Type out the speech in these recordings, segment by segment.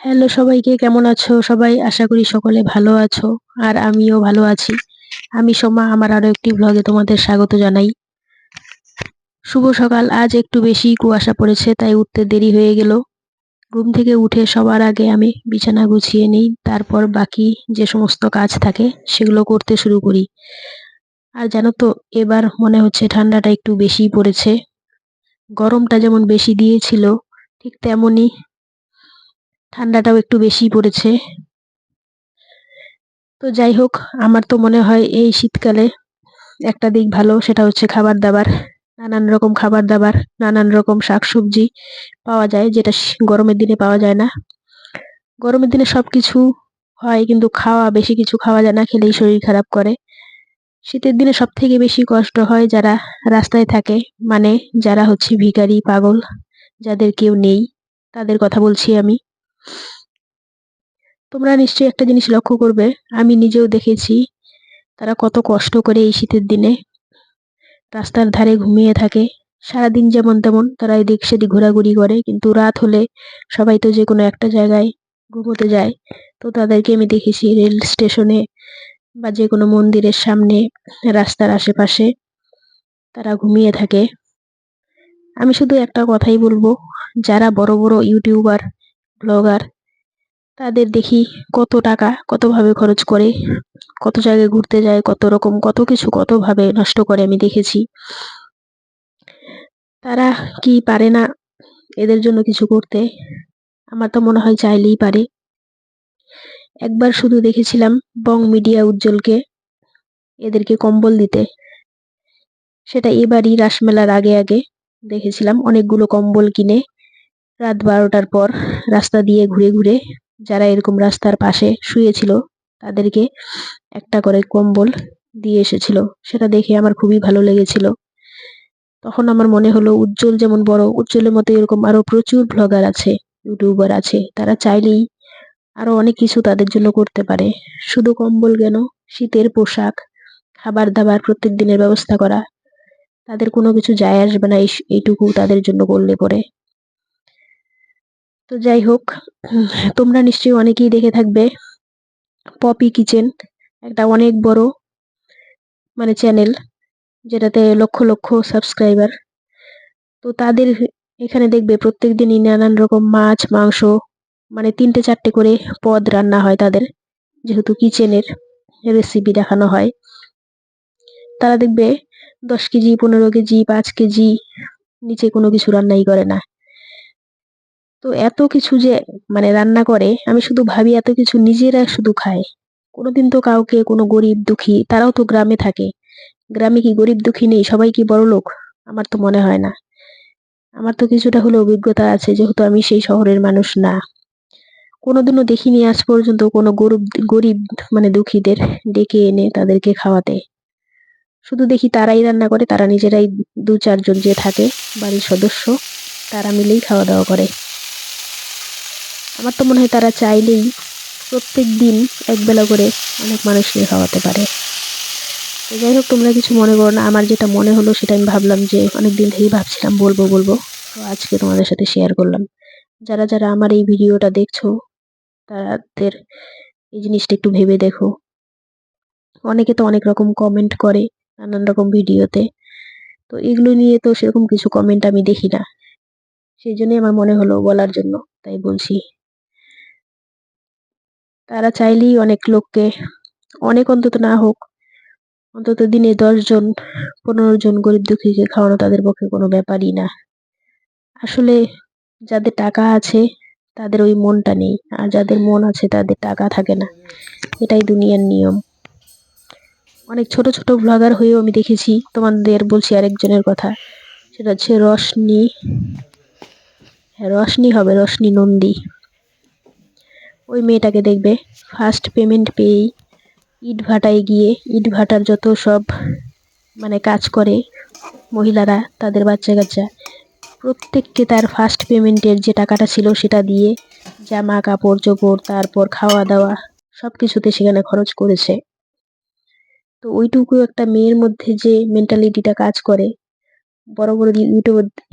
Hello সবাইকে, কেমন আছো সবাই? আশা করি সকলে ভালো আছো আর আমিও ভালো আছি। আমি সোমা, আমার আরো একটি ব্লগে তোমাদের স্বাগত জানাই। শুভ সকাল। আজ একটু বেশি কুয়াশা পড়েছে, তাই উঠতে দেরি হয়ে গেল। ঘুম থেকে উঠে সবার আগে আমি বিছানা গুছিয়ে নিই, তারপর বাকি যে সমস্ত কাজ থাকে সেগুলো করতে শুরু করি। আর জানো তো, এবার মনে হচ্ছে ঠান্ডাটা একটু বেশি পড়েছে। গরমটা যেমন বেশি দিয়েছিল, ঠিক তেমনই ঠান্ডাটাও একটু বেশি পড়েছে। তো যাই হোক, আমার তো মনে হয় এই শীতকালে একটা দিক ভালো, সেটা হচ্ছে খাবার দাবার। নানান রকম খাবার দাবার, নানান রকম শাকসবজি পাওয়া যায়, যেটা গরমের দিনে পাওয়া যায় না। গরমের দিনে সবকিছু হয়, কিন্তু বেশি কিছু খাওয়া যায় না, খেলেই শরীর খারাপ করে। শীতের দিনে সব থেকে বেশি কষ্ট হয় যারা রাস্তায় থাকে, মানে যারা হচ্ছে ভিখারি, পাগল, যাদের কেউ নেই, তাদের কথা বলছি আমি। তোমরা নিশ্চয়ই একটা জিনিস লক্ষ্য করবে, আমি নিজেও দেখেছি, তারা কত কষ্ট করে এই শীতের দিনে রাস্তার ধারে ঘুমিয়ে থাকে। সারাদিন যেমন তেমন তারা এদিক সেদিক ঘোরাঘুরি করে, কিন্তু রাত হলে সবাই তো যে কোনো একটা জায়গায় ঘুমোতে যায়। তো তাদেরকে আমি দেখেছি রেল স্টেশনে বা যে কোনো মন্দিরের সামনে, রাস্তার আশেপাশে তারা ঘুমিয়ে থাকে। আমি শুধু একটা কথাই বলবো, যারা বড় বড় ইউটিউবার, ব্লগার, তাদের দেখি কত টাকা কতভাবে খরচ করে, কত জায়গায় ঘুরতে যায়, কত রকম কত কিছু কতভাবে নষ্ট করে আমি দেখেছি। তারা কি পারে না এদের জন্য কিছু করতে? আমার তো মনে হয় চাইলেই পারে। একবার শুধু দেখেছিলাম বং মিডিয়া উজ্জ্বলকে এদেরকে কম্বল দিতে, সেটা এবারই রাসমেলার আগে আগে দেখেছিলাম। অনেকগুলো কম্বল কিনে রাত 12টার পর রাস্তা দিয়ে ঘুরে ঘুরে যারা এরকম রাস্তার পাশে শুয়েছিল তাদেরকে একটা করে কম্বল দিয়ে এসেছিল। সেটা দেখে আমার খুবই ভালো লেগেছিল। তখন আমার মনে হলো, উজ্জ্বল যেমন বড়, উজ্জ্বলের মতো এরকম আরো প্রচুর ব্লগার আছে, ইউটিউবার আছে, তারা চাইলেই আরো অনেক কিছু তাদের জন্য করতে পারে। শুধু কম্বল কেন, শীতের পোশাক, খাবার দাবার প্রত্যেক দিনের ব্যবস্থা করা, তাদের কোনো কিছু যায় আসবে না এইটুকু তাদের জন্য করলে পরে। তো যাই হোক, তোমরা নিশ্চয়ই অনেকেই দেখে থাকবে পপি কিচেন, একটা অনেক বড় মানে চ্যানেল, যেটাতে লক্ষ লক্ষ সাবস্ক্রাইবার। তো তাদের এখানে দেখবে প্রত্যেকদিনই নানান রকম মাছ, মাংস, মানে 3টে 4টে করে পদ রান্না হয় তাদের, যেহেতু কিচেনের রেসিপি দেখানো হয়। তারা দেখবে 10 কেজি, 15 কেজি, 5 কেজি নিচে কোনো কিছু রান্নাই করে না। তো এত কিছু যে মানে রান্না করে, আমি শুধু ভাবি এত কিছু নিজেরা শুধু খায়, কোনোদিন তো কাউকে, কোনো গরিব দুঃখী, তারাও তো গ্রামে থাকে, গ্রামে কি গরিব দুঃখী নেই? সবাই কি বড়লোক? আমার তো মনে হয় না। আমার তো কিছুটা হলে অভিজ্ঞতা আছে, যেহেতু আমি সেই শহরের মানুষ না। কোনোদিনও দেখিনি আজ পর্যন্ত কোনো গরিব গরিব মানে দুঃখীদের ডেকে এনে তাদেরকে খাওয়াতে। শুধু দেখি তারাই রান্না করে, তারা নিজেরাই 2-4 জন যে থাকে বাড়ির সদস্য, তারা মিলেই খাওয়া দাওয়া করে। আমার তো মনে হয় তারা চাইলেই প্রত্যেক দিন একবেলা করে অনেক মানুষকে খাওয়াতে পারে। তো যাই হোক, তোমরা কিছু মনে করো না, আমার যেটা মনে হলো সেটা আমি ভাবলাম, যে অনেকদিন থেকেই ভাবছিলাম বলবো বলবো, তো আজকে তোমাদের সাথে শেয়ার করলাম। যারা যারা আমার এই ভিডিওটা দেখছো, তাদের এই জিনিসটা একটু ভেবে দেখো। অনেকে তো অনেক রকম কমেন্ট করে নানান রকম ভিডিওতে, তো এগুলো নিয়ে তো সেরকম কিছু কমেন্ট আমি দেখি না, সেই জন্যই আমার মনে হলো বলার জন্য, তাই বলছি। তারা চাইলেই অনেক লোককে, অনেক অন্তত না হোক, অন্তত দিনে 10 জন 15 জন গরিব দুঃখীকে খাওয়ানো তাদের পক্ষে কোনো ব্যাপারই না। আসলে যাদের টাকা আছে তাদের ওই মনটা নেই, আর যাদের মন আছে তাদের টাকা থাকে না। এটাই দুনিয়ার নিয়ম। অনেক ছোট ছোট ব্লগার হয়েও আমি দেখেছি, তোমাদের বলছি আরেকজনের কথা, সেটা হচ্ছে রশনি, হ্যাঁ রশনি হবে, রশনি নন্দী। ওই মেয়েটাকে দেখবে ফার্স্ট পেমেন্ট পেয়েই ইট ভাটায় গিয়ে, ইট ভাটার যত সব মানে কাজ করে মহিলারা, তাদের বাচ্চা কাচ্চা, প্রত্যেককে তার ফার্স্ট পেমেন্টের যে টাকাটা ছিল সেটা দিয়ে জামা কাপড় চোপড়, তারপর খাওয়া দাওয়া, সবকিছুতে সেখানে খরচ করেছে। তো ওইটুকু একটা মেয়ের মধ্যে যে মেন্টালিটিটা কাজ করে, বড় বড়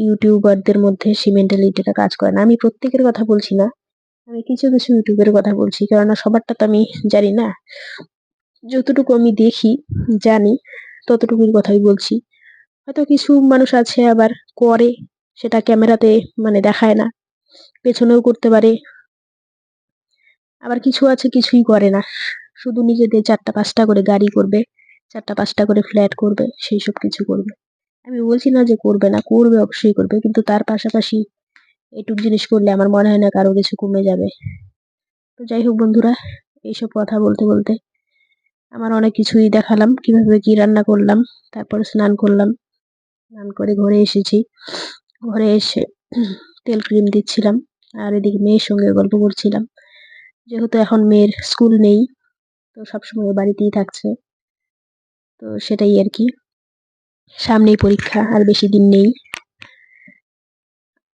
ইউটিউবারদের মধ্যে সেই মেন্টালিটিটা কাজ করে না। আমি প্রত্যেকের কথা বলছি না, আমি কিছু কিছু ইউটিউবের কথা বলছি, কেননা সবারটা তো আমি জানি না। যতটুকু আমি দেখি, জানি, ততটুকুর কথাই বলছি। হয়তো কিছু মানুষ আছে আবার করে, সেটা ক্যামেরাতে মানে দেখায় না, পেছনেও করতে পারে। আবার কিছু আছে কিছুই করে না, শুধু নিজেদের 4টা 5টা করে গাড়ি করবে, 4টা 5টা করে ফ্ল্যাট করবে, সেই সব কিছু করবে। আমি বলছি না যে করবে না, করবে, অবশ্যই করবে, কিন্তু তার পাশাপাশি এইটুক জিনিস করলে আমার মনে হয় না কারো কিছু কমে যাবে। তো যাই হোক বন্ধুরা, এইসব কথা বলতে বলতে আমার অনেক কিছুই দেখালাম, কিভাবে কি রান্না করলাম। তারপর স্নান করলাম, স্নান করে ঘরে এসেছি। ঘরে এসে তেল ক্রিম দিচ্ছিলাম, আর এদিকে মেয়ের সঙ্গে গল্প করছিলাম। যেহেতু এখন মেয়ের স্কুল নেই, তো সবসময় বাড়িতেই থাকছে, তো সেটাই আর কি। সামনেই পরীক্ষা, আর বেশি দিন নেই।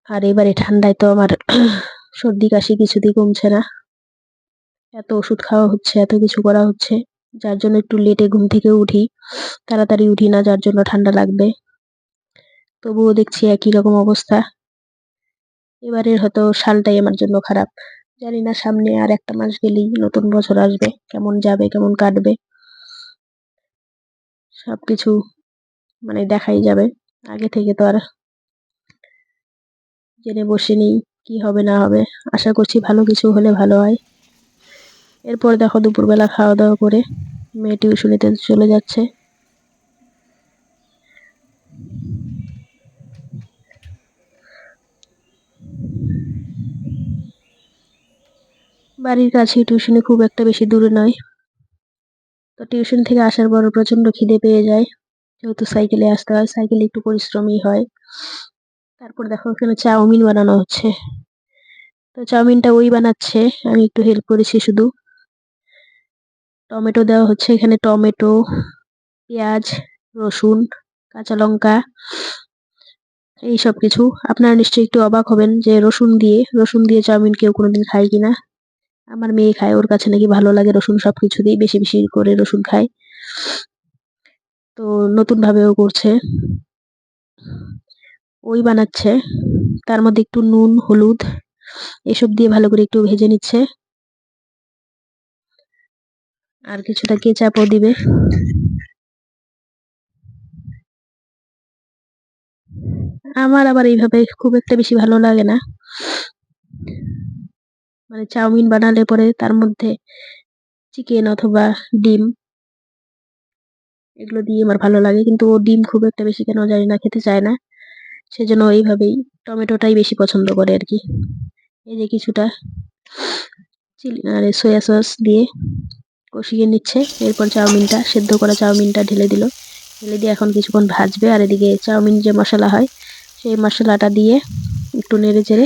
আর এবারে ঠান্ডায় তো আমার সর্দি কাশি কিছুতেই কমছে না। এত ওষুধ খাওয়া হচ্ছে, এত কিছু করা হচ্ছে, যার জন্য একটু লেটে ঘুম থেকে উঠি, তাড়াতাড়ি উঠি না, যার জন্য ঠান্ডা লাগবে। তবুও দেখছি একই রকম অবস্থা। এবারের হয়তো সালটাই আমার জন্য খারাপ। জানি না সামনে আর একটা মাস গেলেই নতুন বছর আসবে, কেমন যাবে, কেমন কাটবে, সবকিছু মানে দেখাই যাবে। আগে থেকে তো আর জেনে বসিনি কি হবে না হবে। আশা করছি ভালো কিছু হলে ভালো হয়। এরপর দেখো দুপুরবেলা খাওয়া দাওয়া করে মেয়ে টিউশনিতে চলে যাচ্ছে। বাড়ির কাছে টিউশনি, খুব একটা বেশি দূরে নয়। তো টিউশন থেকে আসার পর প্রচন্ড খিদে পেয়ে যায়, যেহেতু সাইকেলে আসতে হয়, সাইকেলে একটু পরিশ্রমই হয়। তারপর দেখো এখানে চাউমিন বানানো হচ্ছে। তো চাউমিনটা ওই বানাচ্ছে, আমি একটু হেল্প করেছি শুধু। টমেটো দেওয়া হচ্ছে এখানে, টমেটো, পেঁয়াজ, রসুন, কাঁচা লঙ্কা, এই সব কিছু। আপনারা নিশ্চয়ই একটু অবাক হবেন যে রসুন দিয়ে চাউমিন কেউ কোনোদিন খায় কিনা। আমার মেয়ে খায়, ওর কাছে নাকি ভালো লাগে রসুন, সবকিছুতেই বেশি বেশি করে রসুন খায়। তো নতুন ভাবেও করছে, ওই বানাচ্ছে। তার মধ্যে একটু নুন, হলুদ এসব দিয়ে ভালো করে একটু ভেজে নিচ্ছে, আর কিছুটা কেচাপও দিবে। আমার আবার এইভাবে খুব একটা বেশি ভালো লাগে না, মানে চাউমিন বানালে পরে তার মধ্যে চিকেন অথবা ডিম, এগুলো দিয়ে আমার ভালো লাগে। কিন্তু ও ডিম খুব একটা বেশি কেন জানি না খেতে চায় না, সেজন্য এইভাবেই টমেটোটাই বেশি পছন্দ করে আর কি। এই যে কিছুটা চিলি আর সয়া সস দিয়ে কষিয়ে নিচ্ছে। এরপর চাউমিনটা, সেদ্ধ করা চাউমিনটা ঢেলে দিল, ঢেলে দিয়ে এখন কিছুক্ষণ ভাজবে। আর এদিকে চাউমিন যে মশলা হয়, সেই মশলাটা দিয়ে একটু নেড়ে চেড়ে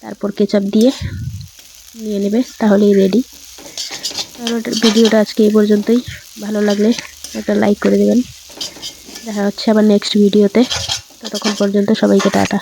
তারপর কেচাপ দিয়ে নিয়ে নেবে, তাহলেই রেডি। তাহলে ভিডিওটা আজকে এই পর্যন্তই। ভালো লাগলে একটা লাইক করে দেবেন। দেখা হচ্ছে আবার নেক্সট ভিডিওতে। ততক্ষণ পর্যন্ত সবাইকে টাটা।